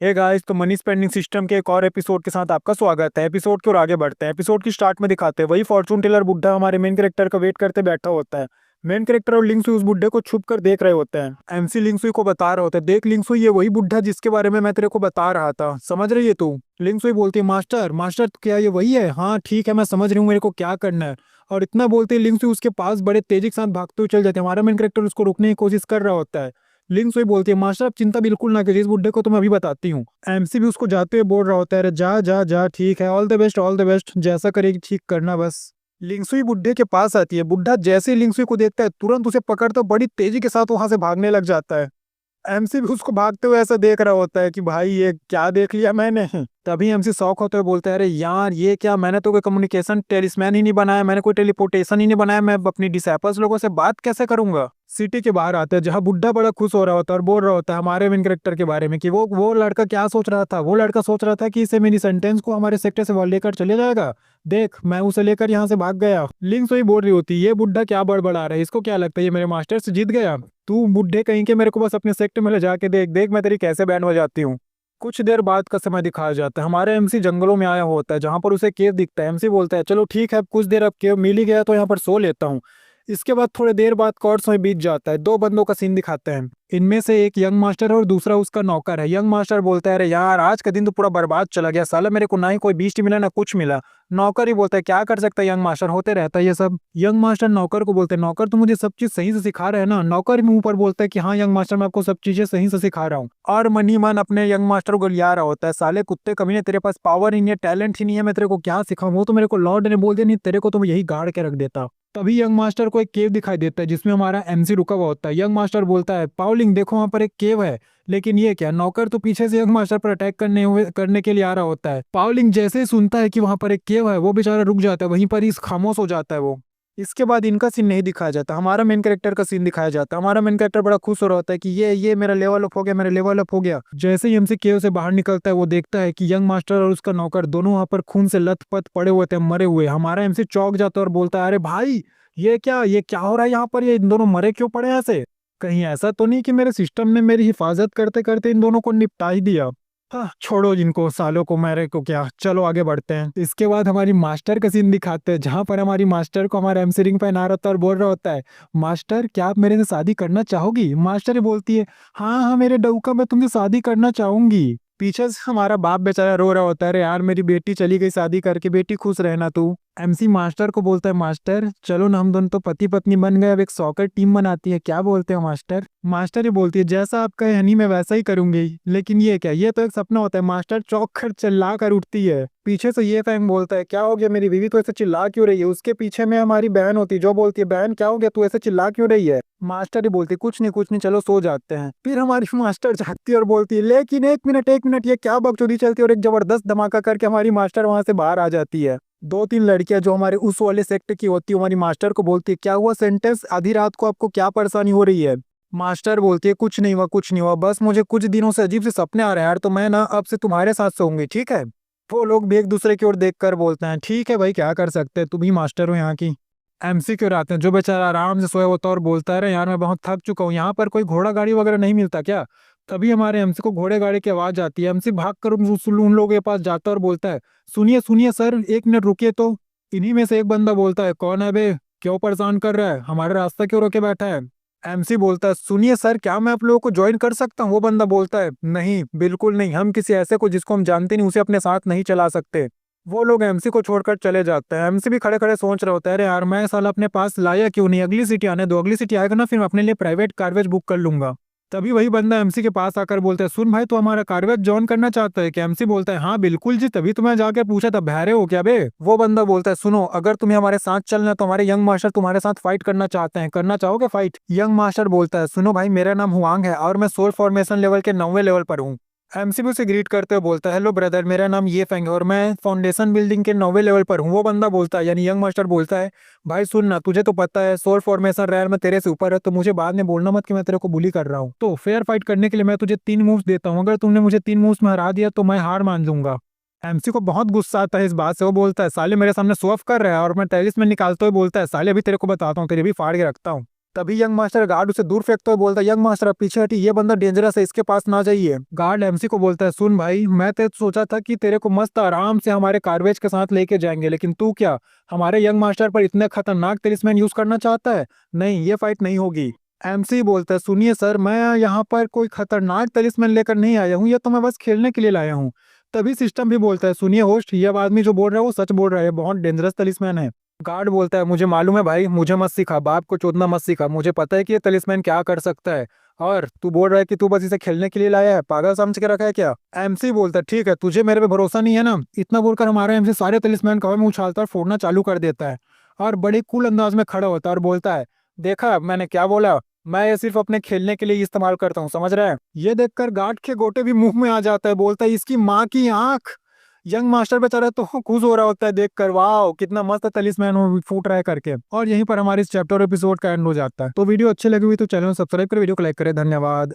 Hey guys, तो money spending system के एक और एपिसोड के साथ आपका स्वागत है। एपिसोड की ओर आगे बढ़ते हैं। एपिसोड की स्टार्ट में दिखाते हैं वही फॉर्चून टेलर बुड्ढा हमारे मेन कैरेक्टर का वेट करते बैठा होता है। मेन कैरेक्टर और लिंगसुई उस बुड्ढे को छुप कर देख रहे होते हैं। एमसी लिंगसुई को बता रहा होता है, देख लिंगसुई, ये वही बुड्ढा जिसके बारे में मैं तेरे को बता रहा था, समझ रही है तू? लिंगसुई बोलती है, मास्टर मास्टर क्या ये वही है? हाँ ठीक है, मैं समझ रही हूँ, मेरे को क्या करना है। और इतना बोलते ही लिंगसुई उसके पास बड़े तेजी के साथ भागते हुए चल जाते हैं। हमारा मेन कैरेक्टर उसको रोकने की कोशिश कर रहा होता है। लिंक सोई बोलती है, मास्टर आप चिंता बिल्कुल ना कीजिए, इस बुड्ढे को तो मैं अभी बताती हूँ। एमसी भी उसको जाते हुए बोल रहा होता है, अरे जा जा जा, ठीक है, all the best all the best, जैसा करेगी ठीक करना बस। लिंगसुई बुड्ढे के पास आती है। बुड्ढा जैसे ही लिंगसुई को देखता है तुरंत उसे पकड़ता बड़ी तेजी के साथ वहां से भागने लग जाता है। एमसी भी उसको भागते हुए ऐसा देख रहा होता है कि भाई ये क्या देख लिया मैंने। तभी एमसी शौक होते हुए बोलता है, अरे यार ये क्या, मैंने तो कोई कम्युनिकेशन टेलिस्मैन ही नहीं बनाया, मैंने कोई टेलीपोर्टेशन ही नहीं बनाया, मैं अपनी डिसाइपल्स लोगों से बात कैसे करूंगा? सिटी के बाहर आते हैं जहाँ बुड्ढा बड़ा खुश हो रहा होता है और बोल रहा होता है हमारे मेन कैरेक्टर के बारे में कि वो लड़का क्या सोच रहा था। वो लड़का सोच रहा था कि इसे मेरी सेंटेंस को हमारे सेक्टर से लेकर चले जाएगा। देख मैं उसे लेकर यहाँ से भाग गया। लिंक वही बोल रही होती, ये बुड्ढा क्या बड़बड़ा रहा है, इसको क्या लगता है ये मेरे मास्टर से जीत गया? तू बुड्ढे कहीं के, मेरे को बस अपने सेक्टर में ले जाके देख देख मैं तेरी कैसे बैंड बजाती हूँ। कुछ देर बाद का समय दिखाया जाता है। हमारा एमसी जंगलों में आया होता है जहां पर उसे केव दिखता है। एमसी बोलता है, चलो ठीक है, कुछ देर अब केव मिल ही गया तो यहाँ पर सो लेता हूँ। इसके बाद थोड़ी देर बाद और समय बीत जाता है। दो बंदों का सीन दिखाते हैं। इनमें से एक यंग मास्टर है और दूसरा उसका नौकर है। यंग मास्टर बोलता है, अरे यार आज का दिन तो पूरा बर्बाद चला गया साला, मेरे को ना ही कोई बीस्ट मिला ना कुछ मिला। नौकर ही बोलता है, क्या कर सकता है यंग मास्टर, होते रहता है ये सब। यंग मास्टर नौकर को बोलते हैं, नौकर तुम मुझे सब चीज सही से सिखा रहे हैं ना? नौकर मुंह पर बोलता है कि हाँ यंग मास्टर, मैं आपको सब चीजें सही से सिखा रहा हूँ। और मन ही मन अपने यंग मास्टर को लिया रहा होता है, साले कुत्ते कमीने, तेरे पास पावर ही नहीं है, टैलेंट ही नहीं है, मैं तेरे को क्या सिखाऊं? वो तो मेरे को लॉर्ड ने बोल दिया, नहीं तेरे को तो मैं यही गाड़ के रख देता। तभी यंग मास्टर को एक केव दिखाई देता है जिसमें हमारा एमसी रुका हुआ होता है। यंग मास्टर बोलता है, पावलिंग देखो वहां पर एक केव है। लेकिन ये क्या, नौकर तो पीछे से यंग मास्टर पर अटैक करने के लिए आ रहा होता है। पावलिंग जैसे ही सुनता है कि वहां पर एक केव है, वो बेचारा रुक जाता है, वहीं पर ही खामोश हो जाता है वो। इसके बाद इनका सीन नहीं दिखाया जाता, हमारा मेन कैरेक्टर का सीन दिखाया जाता है। हमारा मेन कैरेक्टर बड़ा खुश हो रहा होता है कि ये मेरा लेवल अप हो गया, मेरा लेवल अप हो गया। जैसे ही एमसी केव से बाहर निकलता है वो देखता है कि यंग मास्टर और उसका नौकर दोनों वहां पर खून से लथपथ पड़े हुए थे, मरे हुए। हमारा एमसी चौंक जाता है और बोलता है, अरे भाई ये क्या हो रहा है यहाँ पर, ये इन दोनों मरे क्यों पड़े हैं ऐसे? कहीं ऐसा तो नहीं कि मेरे सिस्टम ने मेरी हिफाजत करते करते इन दोनों को निपटा ही दिया? हाँ छोड़ो जिनको सालों को, मेरे को क्या, चलो आगे बढ़ते हैं। इसके बाद हमारी मास्टर का सीन दिखाते हैं जहां पर हमारी मास्टर को हमारा एमसी रिंग पहना रहता है और बोल रहा होता है, मास्टर क्या आप मेरे से शादी करना चाहोगी? मास्टर ही बोलती है, हाँ हाँ मेरे डऊका, मैं तुमसे शादी करना चाहूंगी। पीछे से हमारा बाप बेचारा रो रहा होता है, अरे यार मेरी बेटी चली गई शादी करके, बेटी खुश रहना तू। एमसी मास्टर को बोलता है, मास्टर चलो ना हम दोनों तो पति पत्नी बन गए, अब एक सॉकर टीम बनाती है, क्या बोलते हो मास्टर? मास्टर ही बोलती है, जैसा आप कहे हनी मैं वैसा ही करूंगी। लेकिन ये क्या, ये तो एक सपना होता है। मास्टर चौंक कर चिल्ला कर उठती है। पीछे से ये फैंग बोलता है, क्या हो गया, मेरी बीवी तो ऐसे चिल्ला क्यों रही है? उसके पीछे में हमारी बहन होती है जो बोलती है, बहन क्या हो गया, तू ऐसे चिल्ला क्यों रही है? मास्टर ही बोलती है, कुछ नहीं कुछ नहीं, चलो सो जाते हैं। फिर हमारी मास्टर जागती है और बोलती है, लेकिन एक मिनट ये क्या बकचोदी चलती है? और एक जबरदस्त धमाका करके हमारी मास्टर वहां से बाहर आ जाती है। दो तीन लड़कियां जो हमारे उस वाले सेक्टर की होती है हमारी मास्टर को बोलती है, क्या हुआ सेंटेंस, आधी रात को आपको क्या परेशानी हो रही है? मास्टर बोलती है, कुछ नहीं हुआ कुछ नहीं हुआ, बस मुझे कुछ दिनों से अजीब से सपने आ रहे हैं यार, तो मैं ना अब से तुम्हारे साथ सोऊंगी, ठीक है? वो लोग भी एक दूसरे की ओर देखकर बोलते हैं, ठीक है भाई क्या कर सकते हैं, तुम ही मास्टर हो यहाँ की। एमसी क्यों आते हैं जो बेचारा आराम से सोया होता है और बोलता है, अरे यार मैं बहुत थक चुका हूँ, यहाँ पर कोई घोड़ा गाड़ी वगैरह नहीं मिलता क्या? तभी हमारे एमसी को घोड़े गाड़ी की आवाज आती है। एमसी भाग कर उन लोगों के पास जाता है और बोलता है, सुनिए सुनिए सर, एक मिनट रुकिए तो। इन्हीं में से एक बंदा बोलता है, कौन है बे, क्यों परेशान कर रहा है, हमारे रास्ता क्यों रोके बैठा है? एमसी बोलता है, सुनिए सर, क्या मैं आप लोगों को ज्वाइन कर सकता हूँ? वो बंदा बोलता है, नहीं बिल्कुल नहीं, हम किसी ऐसे को जिसको हम जानते नहीं उसे अपने साथ नहीं चला सकते। वो लोग एमसी को छोड़कर चले जाते हैं। एमसी भी खड़े खड़े सोच रहे होता है, अरे यार मैं साला अपने पास लाया क्यों नहीं, अगली सिटी आने दो, अगली सिटी आएगा ना फिर मैं अपने लिए प्राइवेट कारवेज बुक कर लूंगा। तभी वही बंदा एमसी के पास आकर बोलता है, सुन भाई तो हमारा कारवेज ज्वाइन करना चाहता है क्या? एमसी बोलता है, हाँ बिल्कुल जी, तभी तो मैं जाके पूछा था, बहरे हो क्या बे? वो बंदा बोलता है, सुनो अगर तुम्हें हमारे साथ चलना है तो हमारे यंग मास्टर तुम्हारे साथ फाइट करना चाहते हैं, करना चाहोगे फाइट? यंग मास्टर बोलता है, सुनो भाई मेरा नाम हुआंग है और मैं सोल फॉर्मेशन लेवल के 9वें लेवल पर हूँ। एमसी भी उसे ग्रीट करते हुए बोलता है, हेलो ब्रदर, मेरा नाम ये फेंग है और मैं फाउंडेशन बिल्डिंग के 9वें लेवल पर हूँ। वो बंदा बोलता है, यानी यंग मास्टर बोलता है, भाई सुन ना, तुझे तो पता है सोल फॉर्मेशन रैर में तेरे से ऊपर है, तो मुझे बाद में बोलना मत कि मैं तेरे को बुली कर रहा हूँ। तो फेयर फाइट करने के लिए मैं तुझे 3 मूव्स देता हूँ, अगर तुमने मुझे 3 मूव्स में हरा दिया तो मैं हार मान लूंगा। एमसी को बहुत गुस्सा आता है इस बात से। वो बोलता है, साले मेरे सामने शो ऑफ कर रहा है, और मैं टेरिस में निकालते हुए बोलता है, साले अभी तेरे को बताता हूँ, तेरे भी फाड़ के रखता हूँ। तभी यंग मास्टर गार्ड उसे दूर फेंकते हुए बोलता है, यंग मास्टर आप पीछे हटी, ये बंदा डेंजरस है, इसके पास ना जाइए। गार्ड एमसी को बोलता है, सुन भाई, मैं तो सोचा था कि तेरे को मस्त आराम से हमारे कार्वेज के साथ लेके जाएंगे, लेकिन तू क्या हमारे यंग मास्टर पर इतने खतरनाक टेलिस्मैन यूज करना चाहता है? नहीं, ये फाइट नहीं होगी। एमसी बोलता है, सुनिए सर, मैं यहाँ पर कोई खतरनाक टेलिस्मैन लेकर नहीं आया हूँ, ये तो मैं बस खेलने के लिए लाया हूँ। तभी सिस्टम भी बोलता है, सुनिए होस्ट, ये आदमी जो बोल रहा है वो सच बोल रहा है, बहुत डेंजरस टेलिस्मैन है। गार्ड बोलता है, मुझे मालूम है भाई, मुझे मत सिखा, बाप को चोदना मत सिखा, मुझे पता है कि ये टेलिस्मैन क्या कर सकता है, और तू बोल रहा है कि तू बस इसे खेलने के लिए लाया है, पागल समझ के रखा है क्या? एमसी बोलता है, ठीक है, तुझे मेरे पे भरोसा नहीं है ना? इतना बोलकर हमारा एमसी सारे टेलिस्मैन का हवा में उछालता और फोड़ना चालू कर देता है, और बड़े कूल अंदाज में खड़ा होता है और बोलता है, देखा मैंने क्या बोला, मैं ये सिर्फ अपने खेलने के लिए इस्तेमाल करता हूँ, समझ रहा है? ये देखकर गार्ड के गोटे भी मुंह में आ जाता है, बोलता है, इसकी माँ की आंख। यंग मास्टर बेचारा तो खुश हो रहा होता है देखकर, वाह कितना मस्त टेलिस्मैन वो फूट रहा है करके। और यहीं पर हमारे इस चैप्टर एपिसोड का एंड हो जाता है। तो वीडियो अच्छी लगी हुई तो चैनल सब्सक्राइब कर, वीडियो को लाइक करें। धन्यवाद।